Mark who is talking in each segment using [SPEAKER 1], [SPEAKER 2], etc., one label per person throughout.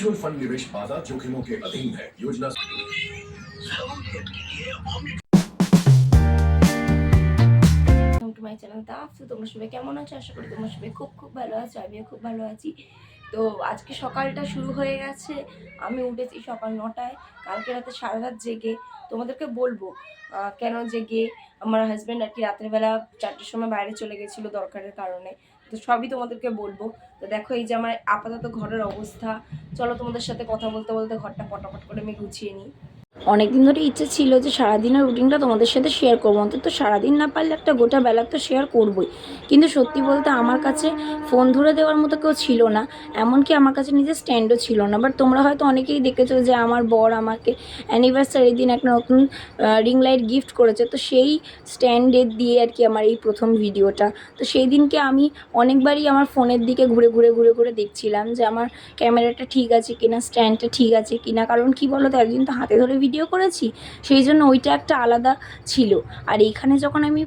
[SPEAKER 1] Mutual fund निवेश बाजार जोखिमों के अधीन है। योजना
[SPEAKER 2] টু মাই চ্যানেল তো তোমরা সবাই কেমন আছো? আশা করি তোমরা সবাই খুব খুব ভালো আছো, আমিও খুব ভালো আছি। তো আজকে সকালটা শুরু হয়ে গেছে, আমি উঠেছি সকাল 9টায়। কালকে রাতে সারা রাত জেগে তোমাদেরকে বলবো কেন জেগে। আমার হাজব্যান্ড আর কি রাত্রেবেলা 4টের সময় বাইরে চলে গেছিলো দরকারের কারণে, তো সবই তোমাদেরকে বলবো। তো দেখো এই যে আমার আপাতত ঘরের অবস্থা। চলো তোমাদের সাথে কথা বলতে বলতে ঘরটা পটাপট করে আমি গুছিয়ে নিই। অনেকদিন ধরে ইচ্ছে ছিল যে সারাদিনের রুটিনটা তোমাদের সাথে শেয়ার করবো, অন্তত সারাদিন না পারলে একটা গোটা বেলা তো শেয়ার করবোই। কিন্তু সত্যি বলতে আমার কাছে ফোন ধরে দেওয়ার মতো কেউ ছিল না, এমনকি আমার কাছে নিজের স্ট্যান্ডও ছিল না। বাট তোমরা হয়তো অনেকেই দেখেছো যে আমার বর আমাকে অ্যানিভার্সারির দিন একটা নতুন রিং লাইট গিফট করেছে, তো সেই স্ট্যান্ডের দিয়ে আর কি আমার এই প্রথম ভিডিওটা। তো সেই দিনকে আমি অনেকবারই আমার ফোনের দিকে ঘুরে ঘুরে ঘুরে ঘুরে দেখছিলাম যে আমার ক্যামেরাটা ঠিক আছে কিনা, স্ট্যান্ডটা ঠিক আছে কিনা। কারণ কি বলো তো, একদিন তো হাতে ধরে ভিডিও করেছি, সেই জন্য ওইটা একটা আলাদা ছিল। আর এইখানে যখন আমি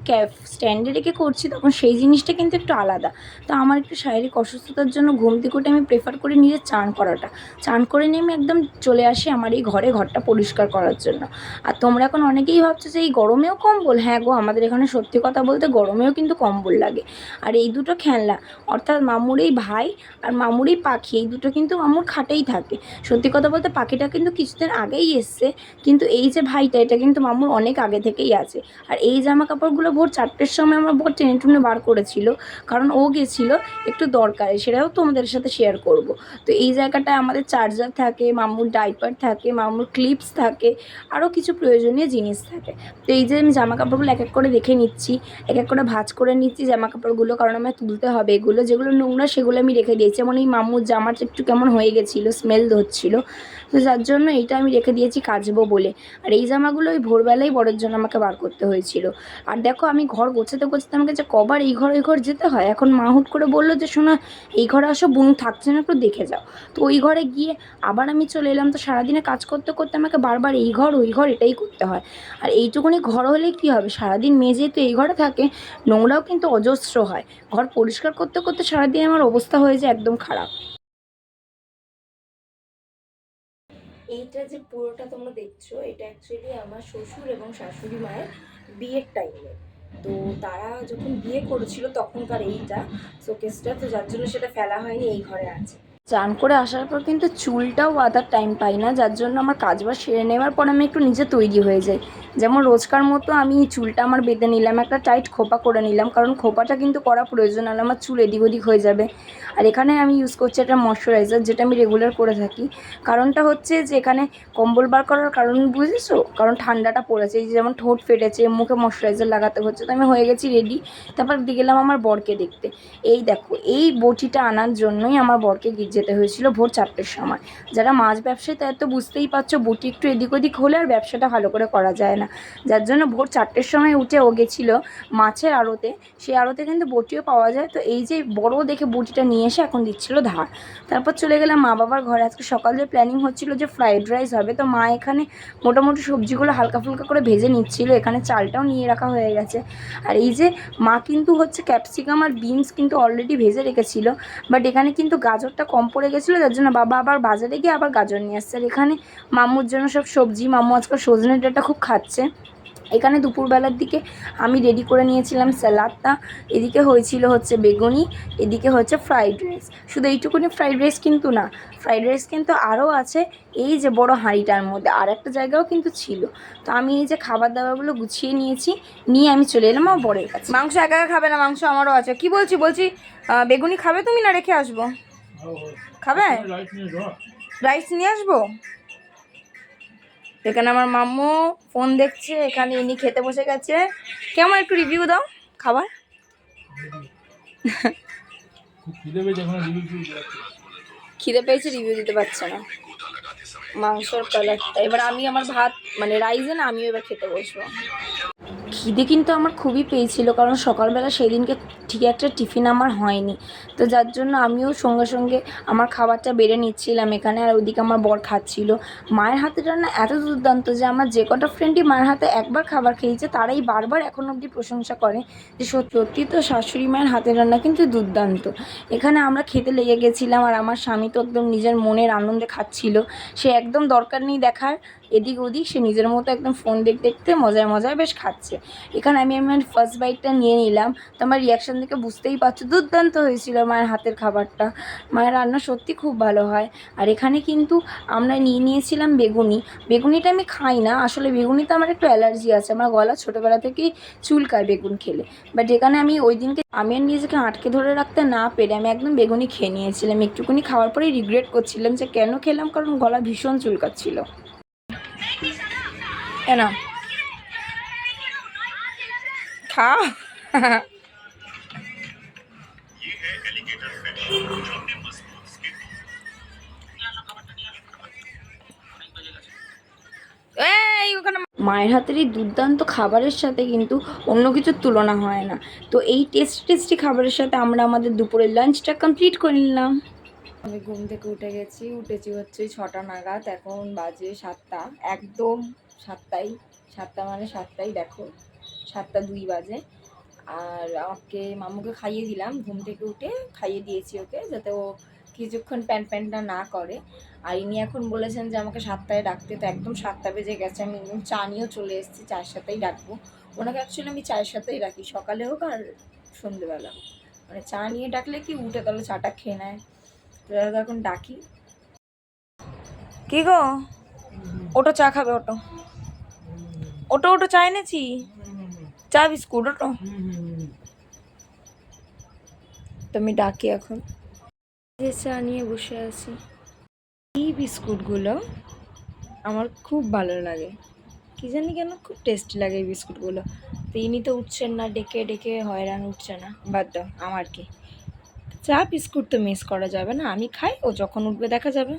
[SPEAKER 2] স্ট্যান্ডে রেখে করছি তখন সেই জিনিসটা কিন্তু একটু আলাদা। তো আমার একটু শারীরিক অসুস্থতার জন্য ঘুম থেকে উঠে আমি প্রেফার করি নিজের চান করাটা। চান করে নিয়ে আমি একদম চলে আসি আমার এই ঘরটা পরিষ্কার করার জন্য। আর তোমরা এখন অনেকেই ভাবছো যে এই গরমেও কম্বল। হ্যাঁ গো, আমাদের এখানে সত্যি কথা বলতে গরমেও কিন্তু কম্বল লাগে। আর এই দুটো খেলনা, অর্থাৎ মামুর এই ভাই আর মামুর এই পাখি, এই দুটো কিন্তু মামুর খাটেই থাকে। সত্যি কথা বলতে পাখিটা কিন্তু কিছুদিন আগেই এসছে, কিন্তু এই যে ভাইটা, এটা কিন্তু মামুর অনেক আগে থেকেই আছে। আর এই জামা কাপড়গুলো ভোর 4টের সময় আমার বর টেনে টুনে বার করেছিল, কারণ ও গেছিল একটু দরকারে, সেটাও তোমাদের সাথে শেয়ার করব। তো এই জায়গাটায় আমাদের চার্জার থাকে, মামুর ডাইপার থাকে, মামুর ক্লিপস থাকে, আরও কিছু প্রয়োজনীয় জিনিস থাকে। তো এই যে আমি জামা কাপড়গুলো এক এক করে দেখে নিচ্ছি, এক এক করে ভাঁজ করে নিচ্ছি জামা কাপড়গুলো, কারণ আমার তুলতে হবে এগুলো। যেগুলো নোংরা সেগুলো আমি রেখে দিয়েছি, যেমন এই মামুর জামাটা একটু কেমন হয়ে গেছিলো, স্মেল ধরছিল, তো যার জন্য এইটা আমি রেখে দিয়েছি কাচবো বলে। আর এই জামাগুলো ওই ভোরবেলায় বরের জন্য আমাকে বার করতে হয়েছিল। আর দেখো আমি ঘর গোছাতে গোছাতে আমাকে যে কবার এই ঘর ওই ঘর যেতে হয়। এখন মা হুট করে বললো যে শোনা, এই ঘরে আসো, বোন থাকছে না, একটু দেখে যাও। তো ওই ঘরে গিয়ে আবার আমি চলে এলাম। তো সারাদিনে কাজ করতে করতে আমাকে বারবার এই ঘর ওই ঘর এটাই করতে হয়। আর এইটুকুনি ঘর হলে কী হবে, সারাদিন মেয়ে যেহেতু এই ঘরে থাকে, নোংরাও কিন্তু অজস্র হয়। ঘর পরিষ্কার করতে করতে সারাদিন আমার অবস্থা হয়ে যায় একদম খারাপ। এইটা যে পুরোটা তোমরা দেখছো, এটা অ্যাকচুয়ালি আমার শ্বশুর এবং শাশুড়ি মায়ের বিয়ের টাইমে। তো তারা যখন বিয়ে করেছিল তখনকার এইটা শোকেসটা, তো যার জন্য সেটা ফেলা হয়নি, এই ঘরে আছে। চান করে আসার পর কিন্তু চুলটাও বাঁধার টাইম পাই না, যার জন্য আমার কাজবাজ সেরে নেওয়ার পর আমি একটু নিজে তৈরি হয়ে যাই। যেমন রোজকার মতো আমি চুলটা আমার বেঁধে নিলাম, একটা টাইট খোপা করে নিলাম, কারণ খোপাটা কিন্তু করা প্রয়োজন, আর আমার চুল এদিক ওদিক হয়ে যাবে। আর এখানে আমি ইউজ করছি একটা ময়শ্চারাইজার, যেটা আমি রেগুলার করে থাকি। কারণটা হচ্ছে যে এখানে কম্বল বার করার কারণ বুঝেছো, কারণ ঠান্ডাটা পড়েছে, এই যে যেমন ঠোঁট ফেটেছে, মুখে ময়শ্চারাইজার লাগাতে হচ্ছে। তো আমি হয়ে গেছি রেডি। তারপর গেলাম আমার বরকে দেখতে। এই দেখো, এই বটিটা আনার জন্যই আমার বরকে যেতে হয়েছিল ভোর 4টের সময়। যারা মাছ ব্যবসায়ী তাদের তো বুঝতেই পারছো, বটি একটু এদিক ওদিক হলে আর ব্যবসাটা ভালো করে করা যায় না। যার জন্য ভোর 4টের সময় উঠে ও গেছিলো মাছের আড়তে। সেই আড়তে কিন্তু বটিও পাওয়া যায়। তো এই যে বড় দেখে বটিটা নিয়ে এসে এখন দিচ্ছিলো ধার। তারপর চলে গেলাম মা বাবার ঘরে। আজকে সকালে প্ল্যানিং হচ্ছিল যে ফ্রাইড রাইস হবে, তো মা এখানে মোটামুটি সবজিগুলো হালকা ফুলকা করে ভেজে নিচ্ছিল। এখানে চালটাও নিয়ে রাখা হয়ে গেছে। আর এই যে মা কিন্তু হচ্ছে ক্যাপসিকাম আর বিনস কিন্তু অলরেডি ভেজে রেখেছিল, বাট এখানে কিন্তু গাজরটা কম পড়ে গেছিলো, যার জন্য বাবা আবার বাজারে গিয়ে আবার গাজর নিয়ে আসছে। আর এখানে মাম্মুর জন্য সব সবজি, মাম্মু আজকাল সজনে ডাঁটা খুব খাচ্ছে। এখানে দুপুরবেলার দিকে আমি রেডি করে নিয়েছিলাম স্যালাডটা। এদিকে হয়েছিল হচ্ছে বেগুনি, এদিকে হচ্ছে ফ্রাইড রাইস। শুধু এইটুকুনি ফ্রাইড রাইস কিন্তু না, ফ্রাইড রাইস কিন্তু আরও আছে এই যে বড় হাঁড়িটার মধ্যে, আর একটা জায়গাও কিন্তু ছিল। তো আমি এই যে খাবার দাবারগুলো গুছিয়ে নিয়েছি, নিয়ে আমি চলে এলাম আমার বরের কাছে। মাংস একা একা খাবে না, মাংস আমারও আছে। কি বলছি বেগুনি খাবে তুমি, না রেখে আসবো? খাবে? রাইস নিয়ে আসবো। এখানে আমার মাম্মু ফোন দেখছে, এখানে ইনি খেতে বসে গেছে। কেমন, একটু রিভিউ দাও খাবার। খিদে পেয়েছে, রিভিউ দিতে পারছে না। মাংসর কালারটা এবার আমি আমার ভাত মানে রাইসে না, আমিও এবার খেতে বসবো। খিদে কিন্তু আমার খুবই পেয়েছিল, কারণ সকালবেলা সেদিনকে ঠিক একটা টিফিন আমার হয়নি। তো যার জন্য আমিও সঙ্গে সঙ্গে আমার খাবারটা বেড়ে নিচ্ছিলাম এখানে, আর ওইদিকে আমার বর খাচ্ছিল। মায়ের হাতের রান্না এত দুর্দান্ত যে আমার যে কটা ফ্রেন্ডই মায়ের হাতে একবার খাবার খেয়েছে তারাই বারবার এখন অবধি প্রশংসা করে যে সত্যি তো শাশুড়ি মায়ের হাতের রান্না কিন্তু দুর্দান্ত। এখানে আমরা খেতে লেগে গেছিলাম, আর আমার স্বামী তো একদম নিজের মনের আনন্দে খাচ্ছিল। সে একদম দরকার নেই দেখার এদিক ওদিক, সে নিজের মতো একদম ফোন দেখতে দেখতে মজায় মজায় বেশ খাচ্ছে। এখানে আমি আমার ফার্স্ট বাইটটা নিয়ে নিলাম। তো আমার রিয়াকশান দেখে বুঝতেই পারছো দুর্দান্ত হয়েছিল মায়ের হাতের খাবারটা। মায়ের রান্না সত্যি খুব ভালো হয়। আর এখানে কিন্তু আমরা নিয়ে নিয়েছিলাম বেগুনি। বেগুনিটা আমি খাই না, আসলে বেগুনিতে আমার একটু অ্যালার্জি আছে, আমার গলা ছোটোবেলা থেকেই চুলকায় বেগুন খেলে। বাট এখানে আমি ওই দিনকে আমি আর নিজেকে আটকে ধরে রাখতে না পেরে আমি একদম বেগুনি খেয়ে নিয়েছিলাম। একটুখানি খাওয়ার পরেই রিগ্রেট করছিলাম যে কেন খেলাম, কারণ গলা ভীষণ চুলকাচ্ছিল। না খাও। মায়ের হাতের এই দুর্দান্ত খাবারের সাথে কিন্তু অন্য কিছুর তুলনা হয় না। তো এই টেস্টি খাবারের সাথে আমরা আমাদের দুপুরের লাঞ্চটা কমপ্লিট করে নিলাম। আমি ঘুম থেকে উঠেছি হচ্ছে 6টা নাগাদ, এখন বাজে 7টা, একদম 7টাই, 7টা মানে 7টাই, দেখো 7টা 2 বাজে। আর আমাকে মাম্মুকে খাইয়ে দিলাম, ঘুম থেকে উঠে খাইয়ে দিয়েছি ওকে, যাতে ও কিছুক্ষণ প্যানটা না করে। আর ইনি এখন বলেছেন যে আমাকে 7টায় ডাকতে, তো একদম 7টা বেজে গেছে। আমি একদম চা নিয়েও চলে এসেছি, চায়ের সাথেই ডাকবো ওনাকে। অ্যাকচুয়ালি আমি চায়ের সাথেই ডাকি, সকালে হোক আর সন্ধ্যেবেলা, মানে চা নিয়ে ডাকলে কি উঠে তাহলে চাটা খেয়ে নেয়। তো এখন ডাকি। কি গো, ওটো চা খাবে? ওটো ওটো ওটো চা এনেছি, চা বিস্কুট ওটো। তো আমি ডাকি এখন, যে চা নিয়ে বসে আছি। এই বিস্কুটগুলো আমার খুব ভালো লাগে, কি জানি কেন খুব টেস্টি লাগে এই বিস্কুটগুলো। তো ইনি তো উঠছেন না, ডেকে ডেকে হয়রান, উঠছে না, বাদ দাও, আমার কি। চা বিস্কুট তো মিস করা যাবে না, আমি খাই, ও যখন উঠবে দেখা যাবে।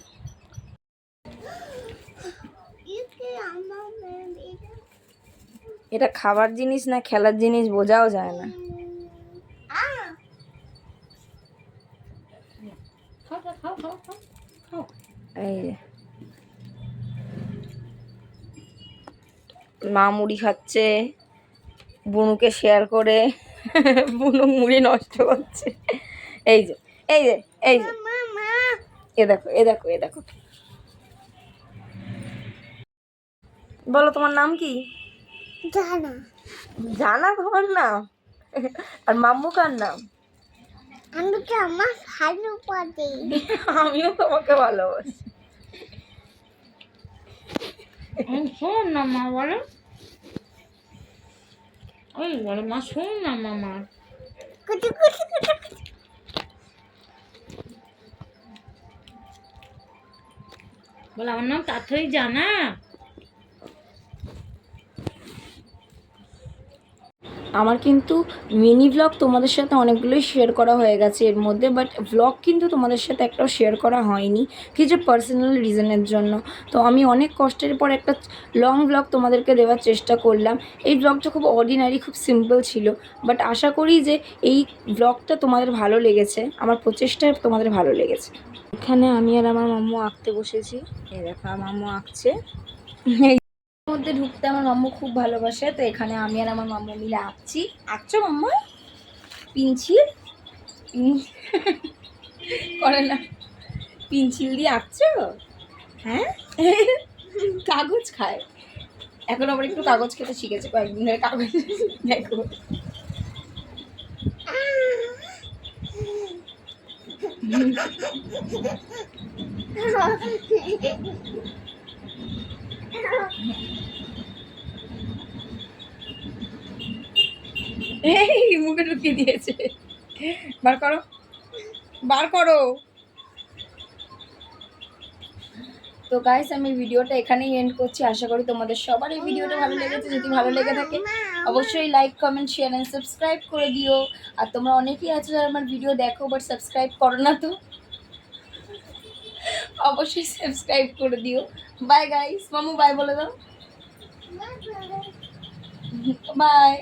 [SPEAKER 2] এটা খাবার জিনিস না খেলার জিনিস বোঝাও যায় না। এই যে মা মুড়ি খাচ্ছে বুনুকে শেয়ার করে, বুনু মুড়ি নষ্ট করছে। এই যে এই যে এই যে এ দেখো এ দেখো এ দেখো। বলো তোমার নাম কি? জানা। জানা তোমার নাম? আর মাম্মু কার নাম? আমি তো আমার ভালোবাসি। আমিও তোমাকে ভালোবাসি। শোন না মা বলো, ওই বলো মা শোন না মামা। বলে আমার নাম তাড়াতাড়ি জানা। আমার কিন্তু মিনি ব্লগ তোমাদের সাথে অনেকগুলোই শেয়ার করা হয়ে গেছে এর মধ্যে, বাট ব্লগ কিন্তু তোমাদের সাথে একটাও শেয়ার করা হয়নি কিছু পার্সোনাল রিজনের জন্য। তো আমি অনেক কষ্টের পর একটা লং ব্লগ তোমাদেরকে দেওয়ার চেষ্টা করলাম। এই ব্লগটা খুব অর্ডিনারি, খুব সিম্পল ছিল, বাট আশা করি যে এই ব্লগটা তোমাদের ভালো লেগেছে, আমার প্রচেষ্টা তোমাদের ভালো লেগেছে। এখানে আমি আর আমার মাম্মু আঁকতে বসেছি, এই দেখো আমার মাম্মু আঁকছে। মধ্যে ঢুকতে আমার মাম্মু খুব ভালোবাসে, তো এখানে আমি আর আমার মাম্মু মিলে আঁকছি। আঁকছো মাম্মু? পিনছিল করে না, পিনছিল দিয়ে আঁকছো? হ্যাঁ, কাগজ খায় এখন, আবার একটু কাগজ খেতে শিখেছে কয়েকদিন ধরে। কাগজ দেখো এই মুখে ঢুকিয়ে দিয়েছে, বার করো বার করো। তো গাইস আমি ভিডিওটা এখানেই এন্ড করছি। আশা করি তোমাদের সবার এই ভিডিওটা ভালো লেগেছে। যদি ভালো লেগে থাকে অবশ্যই like comment share and subscribe করে দিও। আর তোমরা অনেকেই আছো যারা আমার ভিডিও দেখো বাট সাবস্ক্রাইব করো না, তো অবশ্যই সাবস্ক্রাইব করে দিও। বাই গাইস, মামু বাই বলে দাও। বাই।